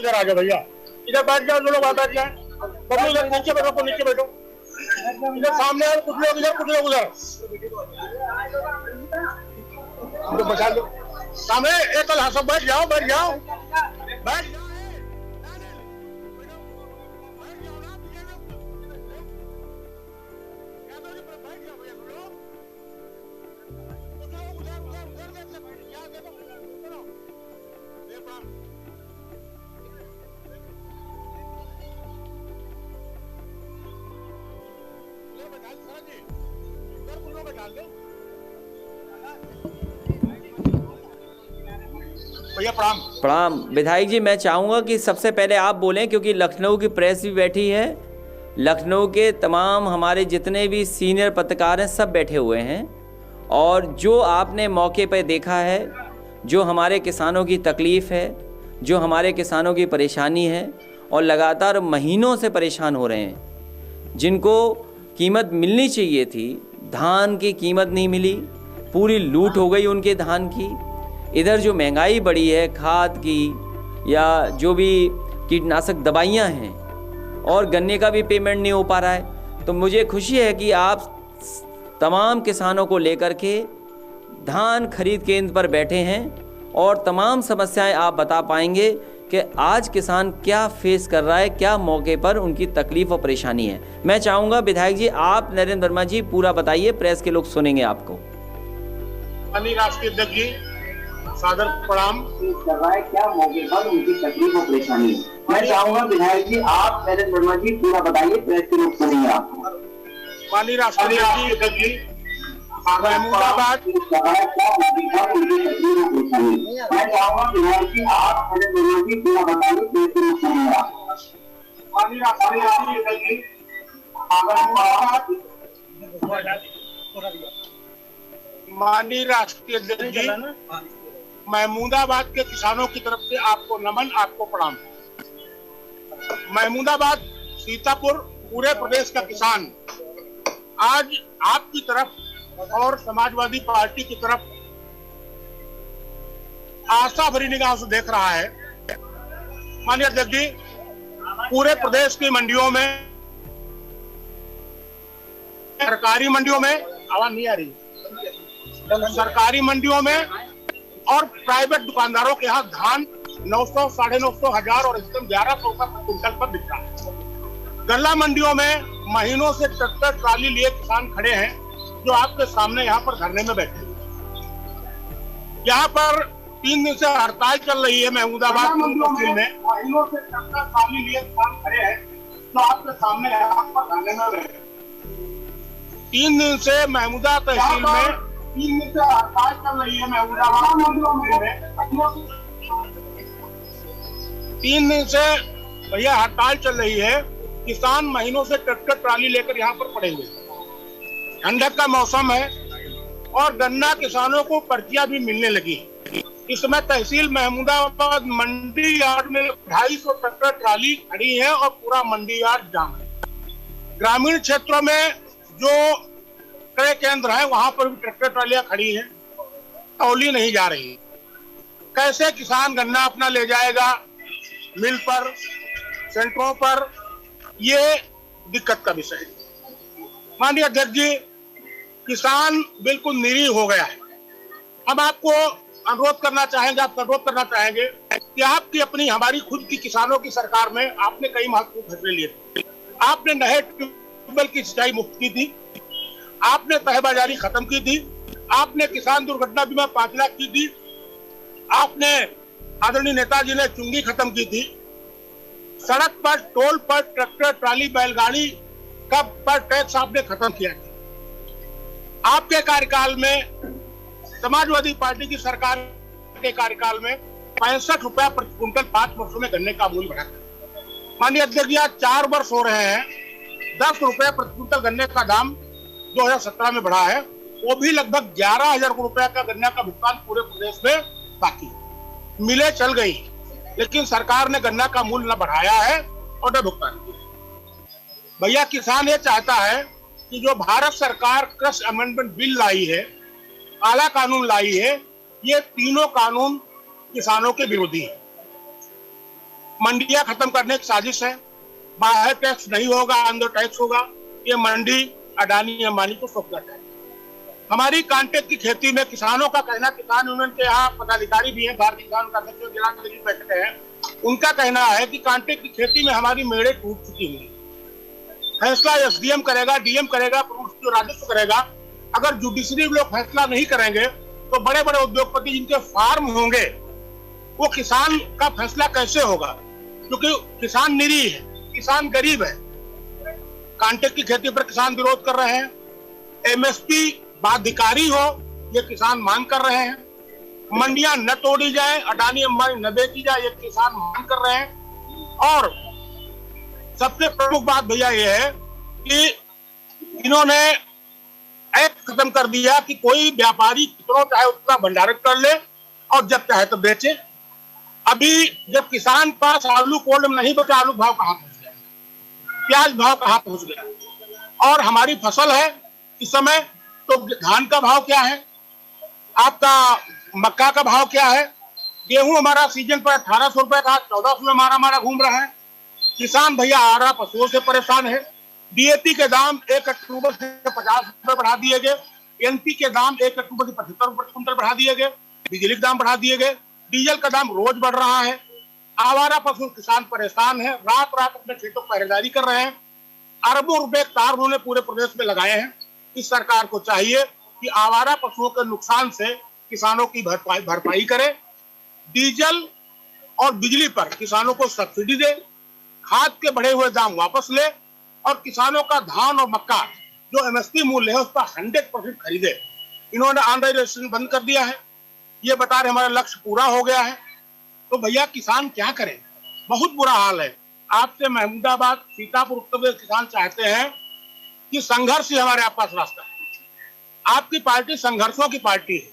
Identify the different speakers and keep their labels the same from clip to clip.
Speaker 1: इधर आ जाओ भैया, इधर बैठ जाओ, जो लोग बैठ जाए। बबलू इधर नीचे बैठो, तो नीचे बैठो, इधर सामने कुछ लोग इधर, कुछ लोग उधर, तो बचा लो सामने। एक सब बैठ जाओ, बैठ जाओ, बैठ जाओ। भैया प्रणाम।
Speaker 2: प्रणाम विधायक जी, मैं चाहूँगा कि सबसे पहले आप बोलें, क्योंकि लखनऊ की प्रेस भी बैठी है, लखनऊ के तमाम हमारे जितने भी सीनियर पत्रकार हैं सब बैठे हुए हैं, और जो आपने मौके पर देखा है, जो हमारे किसानों की तकलीफ़ है, जो हमारे किसानों की परेशानी है, और लगातार महीनों से परेशान हो रहे हैं, जिनको कीमत मिलनी चाहिए थी, धान की कीमत नहीं मिली, पूरी लूट हो गई उनके धान की। इधर जो महंगाई बढ़ी है खाद की या जो भी कीटनाशक दवाइयाँ हैं, और गन्ने का भी पेमेंट नहीं हो पा रहा है। तो मुझे खुशी है कि आप तमाम किसानों को लेकर के धान खरीद केंद्र पर बैठे हैं, और तमाम समस्याएं आप बता पाएंगे कि आज किसान क्या फेस कर रहा है, क्या मौके पर उनकी तकलीफ और परेशानी है। मैं चाहूँगा विधायक जी, आप नरेंद्र वर्मा जी पूरा बताइए, प्रेस के लोग सुनेंगे आपको।
Speaker 1: राष्ट्रीय अध्यक्ष जी सादर प्रणाम।
Speaker 3: कर रहा है, क्या मौके पर उनकी तकलीफ और परेशानी है। मैं चाहूंगा विधायक जी, आप नरेंद्र वर्मा जी पूरा बताइए, प्रेस के लोग सुनेंगे आपको।
Speaker 1: माननीय राष्ट्रीय अध्यक्ष जी महमूदाबाद,
Speaker 3: मैं चाहूंगा विधायक जी, आप नरेंद्र वर्मा जी पूरा बताइए, प्रेस के लोग सुनेंगे आपको।
Speaker 1: माननीय राष्ट्रीय अध्यक्ष जी माननीय राष्ट्रीय अध्यक्ष जी महमूदाबाद के किसानों की तरफ से आपको नमन, आपको प्रणाम। महमूदाबाद, सीतापुर, पूरे प्रदेश का किसान आज आपकी तरफ और समाजवादी पार्टी की तरफ आशा भरी निगाह से देख रहा है। माननीय अध्यक्ष जी, पूरे प्रदेश की मंडियों में, सरकारी मंडियों में, आवाज नहीं आ रही, सरकारी मंडियों में और प्राइवेट दुकानदारों के यहाँ धान 900, 950, 1000 और एकदम 1100 का क्विंटल पर बिकता है। गल्ला मंडियों में महीनों से ट्रैक्टर ट्राली लिए किसान खड़े हैं, जो आपके सामने यहाँ पर धरने में बैठे हैं। यहाँ पर 3 दिन से हड़ताल चल रही है महमूदाबाद तहसील में, महीनों से ट्रैक्टर ट्राली लिए किसान खड़े हैं, जो आपके सामने यहाँ पर धरने में बैठे हैं। 3 दिन से महमूदा तहसील में 3 दिन से हड़ताल चल रही है महमूदाबाद में, 3 दिन से भैया हड़ताल चल रही है। किसान महीनों से ट्रैक्टर ट्राली लेकर यहाँ पर पड़े हुए। ठंडक का मौसम है और गन्ना किसानों को पर्चियां भी मिलने लगी। इस समय तहसील महमूदाबाद मंडी यार्ड में 250 ट्रैक्टर ट्राली खड़ी है और पूरा मंडी यार्ड जाम है। ग्रामीण क्षेत्रों में जो क्रय केंद्र है वहां पर भी ट्रैक्टर ट्रालियां खड़ी हैं, तौली नहीं जा रही। कैसे किसान गन्ना अपना ले जाएगा मिल पर, सेंटरों पर, ये दिक्कत का विषय है। माननीय अध्यक्ष जी, किसान बिल्कुल निरीह हो गया है। हम आपको अनुरोध करना चाहेंगे, आप अनुरोध करना चाहेंगे कि आपकी अपनी, हमारी खुद की किसानों की सरकार में आपने कई महत्वपूर्ण फैसले लिए थे। आपने नहर ट्यूबवेल की सिंचाई मुफ्त की थी, आपने तहबाजारी खत्म की थी, आपने किसान दुर्घटना बीमा 5 लाख की थी, आपने आदरणीय नेताजी ने चुंगी खत्म की थी, सड़क पर, टोल पर ट्रैक्टर ट्राली बैलगाड़ी का पर टैक्स आपने खत्म किया था। आपके कार्यकाल में, समाजवादी पार्टी की सरकार के कार्यकाल में 65 रुपया प्रति क्विंटल 5 वर्षों में गन्ने का मूल्य बढ़ा। माननीय अध्यक्ष जी, आज 4 वर्ष हो रहे हैं, 10 रुपए प्रति क्विंटल गन्ने का दाम 2017 में बढ़ा है, वो भी लगभग 11,000 रुपया का गन्ना का भुगतान पूरे प्रदेश में बाकी। मिले चल गई, लेकिन सरकार ने गन्ना का मूल्य न बढ़ाया है और न भुगतान किया। भैया, किसान ये चाहता है कि जो भारत सरकार कृषि अमेंडमेंट बिल लाई है, काला कानून लाई है, ये तीनों कानून किसानों के विरोधी है। मंडियां खत्म करने की साजिश है। बाहर टैक्स नहीं होगा, अंदर टैक्स होगा। ये मंडी अडानी अंबानी को सौंपना है। हमारी कांटेक्ट की खेती में किसानों का कहना, किसान यूनियन के यहाँ पदाधिकारी भी हैं, भारतीय किसान का अध्यक्ष जिला दिल्ली बैठे हैं, उनका कहना है कि कांटेक्ट की खेती में हमारी मेड़े टूट चुकी हुई। फैसला एसडीएम करेगा, डीएम करेगा, जो राजस्व करेगा। अगर जुडिशरी लोग फैसला नहीं करेंगे तो बड़े बड़े उद्योगपति जिनके फार्म होंगे वो किसान का फैसला कैसे होगा? क्योंकि किसान निरीह है, किसान गरीब है। कांटेक्ट की खेती पर किसान विरोध कर रहे हैं। एमएसपी बाध्यकारी हो, ये किसान मांग कर रहे हैं। मंडियां न तोड़ी जाए, अडानी अंबानी न बेची जाए, ये किसान मांग कर रहे हैं। और सबसे प्रमुख बात भैया ये है कि इन्होंने एक्ट खत्म कर दिया कि कोई व्यापारी कितना चाहे उतना भंडारण कर ले और जब चाहे तो बेचे। अभी जब किसान पास आलू कोल्ड में नहीं बचा, आलू भाव कहाँ पहुंच गया, प्याज भाव कहाँ पहुंच गया। और हमारी फसल है इस समय, तो धान का भाव क्या है, आपका मक्का का भाव क्या है। गेहूं हमारा सीजन पर 1800 रुपए का, 1400 में हमारा घूम रहा है। किसान भैया आरा पशुओं से परेशान है। डीएपी के दाम 1 अक्टूबर से 50 रुपए बढ़ा दिए गए। एनपी के दाम 1 अक्टूबर से 75 रुपए कुंटल बढ़ा दिए गए। बिजली के दाम बढ़ा दिए गए। डीजल का दाम रोज बढ़ रहा है। आवारा पशु किसान परेशान है, रात रात अपने खेतों पर पहरेदारी कर रहे हैं। अरबों रुपए तार उन्होंने पूरे प्रदेश में लगाए हैं। इस सरकार को चाहिए कि आवारा पशुओं के नुकसान से किसानों की भरपाई करे। डीजल और बिजली पर किसानों को सब्सिडी दे। खाद के बढ़े हुए दाम वापस ले और किसानों का धान और मक्का जो एमएसपी मूल्य है उस पर 100% खरीदे। इन्होंने ऑनलाइन रजिस्ट्रेशन बंद कर दिया है। ये बता रहे हमारा लक्ष्य पूरा हो गया है। तो भैया किसान क्या करें, बहुत बुरा हाल है। आपसे महमूदाबाद, सीतापुर, उत्तर प्रदेश किसान चाहते हैं कि संघर्ष ही हमारे पास रास्ता है। आपकी पार्टी संघर्षों की पार्टी है।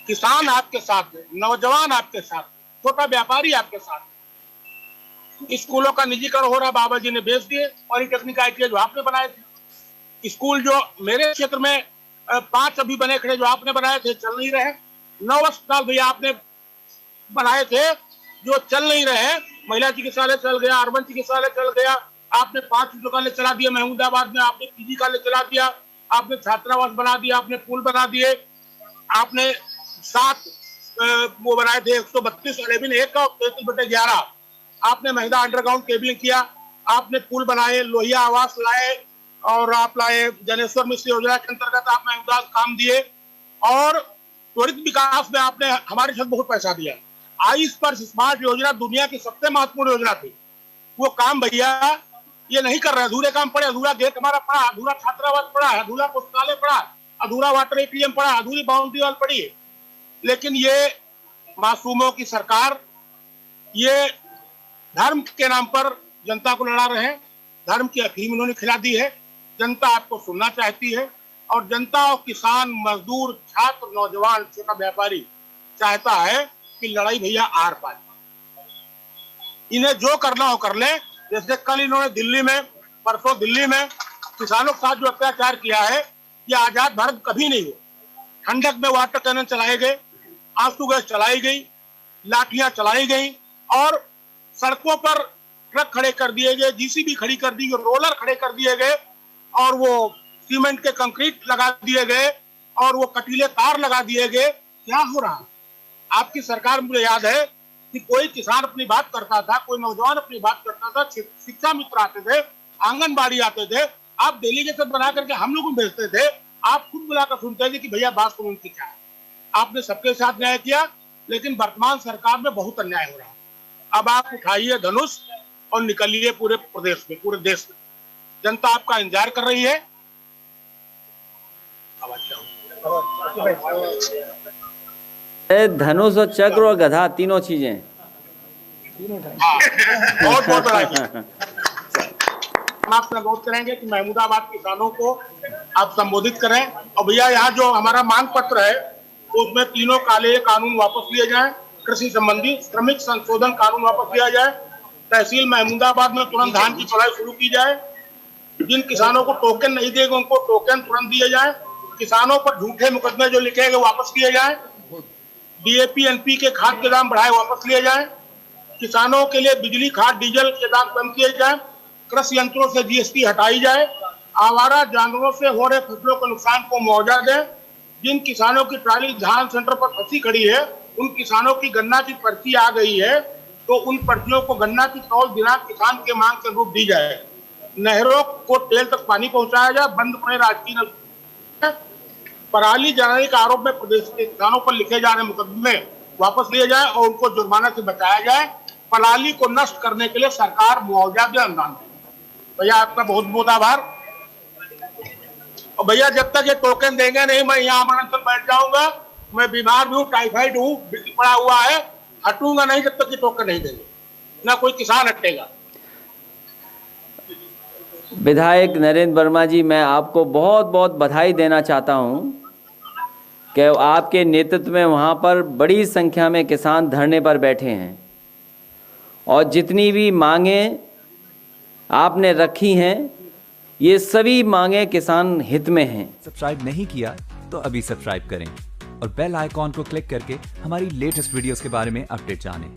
Speaker 1: किसान आपके साथ है, नौजवान आपके साथ है, छोटा व्यापारी आपके साथ है। स्कूलों का निजीकरण हो रहा, बाबा जी ने बेच दिए। पॉलिटेक्निक आईटीआई जो आपने बनाए थे, स्कूल जो मेरे क्षेत्र में 5 अभी बने खड़े जो आपने बनाए थे चल नहीं रहे। 9 अस्पताल भैया आपने बनाए थे जो चल नहीं रहे। महिला चिकित्सालय चल गया, अर्बन चिकित्सालय चल गया। आपने 5 दुकानें चला दिए महमूदाबाद में, आपने पीजी कॉलेज चला दिया, आपने छात्रावास बना दिया, आपने पुल बना दिए, आपने 7 वो बनाए थे 132 1 का 33/11। आपने महिला अंडरग्राउंड केबलिंग किया, आपने पुल बनाए, लोहिया आवास लाए और आप लाए जनेश्वर मिश्र योजना के अंतर्गत आपने काम दिए। और त्वरित विकास में आपने हमारे साथ बहुत पैसा दिया। आयुष पर स्मार्ट योजना दुनिया की सबसे महत्वपूर्ण योजना थी, वो काम भैया ये नहीं कर रहे। अधूरे काम पड़े, अधूरा गेट हमारा पड़ा, अधूरा छात्रावास पड़ा, अधूरा पुस्तकालय पड़ा, अधूरा वाटर एटीएम पड़ा, अधूरी बाउंड्री वॉल पड़ी। लेकिन ये मासूमों की सरकार, ये धर्म के नाम पर जनता को लड़ा रहे हैं। धर्म की अफीम उन्होंने खिला दी है। जनता आपको सुनना चाहती है और जनता और किसान, मजदूर, छात्र, नौजवान, छोटा व्यापारी चाहता है कि लड़ाई भैया आर पार। इन्हें जो करना हो कर ले। जैसे कल इन्होंने दिल्ली में, परसों दिल्ली में किसानों के साथ जो अत्याचार किया है, ये आजाद भारत कभी नहीं हुआ। ठंडक में वाटर कैनन चलाए गए, आंसू गैस चलाई गई, लाठियां चलाई गई और सड़कों पर ट्रक खड़े कर दिए गए, जीसीबी खड़ी कर दी, रोलर खड़े कर दिए गए और वो सीमेंट के कंक्रीट लगा दिए गए और वो कटीले तार लगा दिए गए। क्या हो रहा? आपकी सरकार, मुझे याद है कि कोई किसान अपनी बात करता था, कोई नौजवान अपनी बात करता था, शिक्षा मित्र आते थे, आंगनबाड़ी आते थे, आप डेलीगेशन बना करके हम लोग को भेजते थे। आप खुद बुलाकर सुनते थे कि भैया बात सुनो उनकी क्या है। आपने सबके साथ न्याय किया, लेकिन वर्तमान सरकार में बहुत अन्याय हो रहा है। अब आप उठाइए धनुष और निकलिए पूरे प्रदेश में, पूरे देश में। जनता आपका इंतजार कर रही है।
Speaker 2: धनुष और चक्र और गधा, तीनों चीजें।
Speaker 1: बहुत बहुत बधाई। आपसे अनुरोध करेंगे कि महमूदाबाद किसानों को आप संबोधित करें। और भैया यहाँ जो हमारा मांग पत्र है उसमें तीनों काले कानून वापस लिए जाएं। कृषि संबंधी श्रमिक संशोधन कानून वापस लिया जाए। तहसील महमूदाबाद में तुरंत धान की चुलाई शुरू की जाए। जिन किसानों को टोकन नहीं देगा उनको टोकन तुरंत दिए जाए। किसानों पर झूठे मुकदमे जो लिखे गए वापस लिए जाए। डीएपी एनपी के खाद के दाम बढ़ाए वापस लिए जाए। किसानों के लिए बिजली, खाद, डीजल के दाम कम किए जाए, कृषि यंत्रों से जीएसटी हटाई जाए, आवारा जानवरों से हो रहे फसलों के नुकसान को मुआवजा दें। जिन किसानों की ट्राली धान सेंटर पर फंसी खड़ी है, उन किसानों की गन्ना की पर्ची आ गई है, तो उन पर्चियों को गन्ना की तौल दिनांक किसान के मांग के अनुरूप दी जाए। नहरों को टेल तक पानी पहुंचाया जाए, बंद पड़े राजकीय नल। पराली जलाने के आरोप में प्रदेश के किसानों पर लिखे जा रहे मुकदमे वापस लिए जाए और उनको जुर्माना से बचाया जाए। पराली को नष्ट करने के लिए सरकार मुआवजा दे, अनुदान दे। भैया आपका बहुत बहुत आभार। और भैया जब तक ये टोकन देंगे नहीं, मैं यहाँ अमरनाथ बैठ जाऊंगा। मैं बीमार भी हूँ, टाइफाइड हूँ, पड़ा हुआ है, हटूंगा नहीं जब तक ये टोकन नहीं देंगे, ना कोई किसान हटेगा।
Speaker 2: विधायक नरेंद्र वर्मा जी, मैं आपको बहुत बहुत बधाई देना चाहता हूं कि आपके नेतृत्व में वहां पर बड़ी संख्या में किसान धरने पर बैठे हैं और जितनी भी मांगें आपने रखी हैं, ये सभी मांगें किसान हित में हैं।
Speaker 4: सब्सक्राइब नहीं किया तो अभी सब्सक्राइब करें और बेल आइकॉन को क्लिक करके हमारी लेटेस्ट वीडियोस के बारे में अपडेट जानें।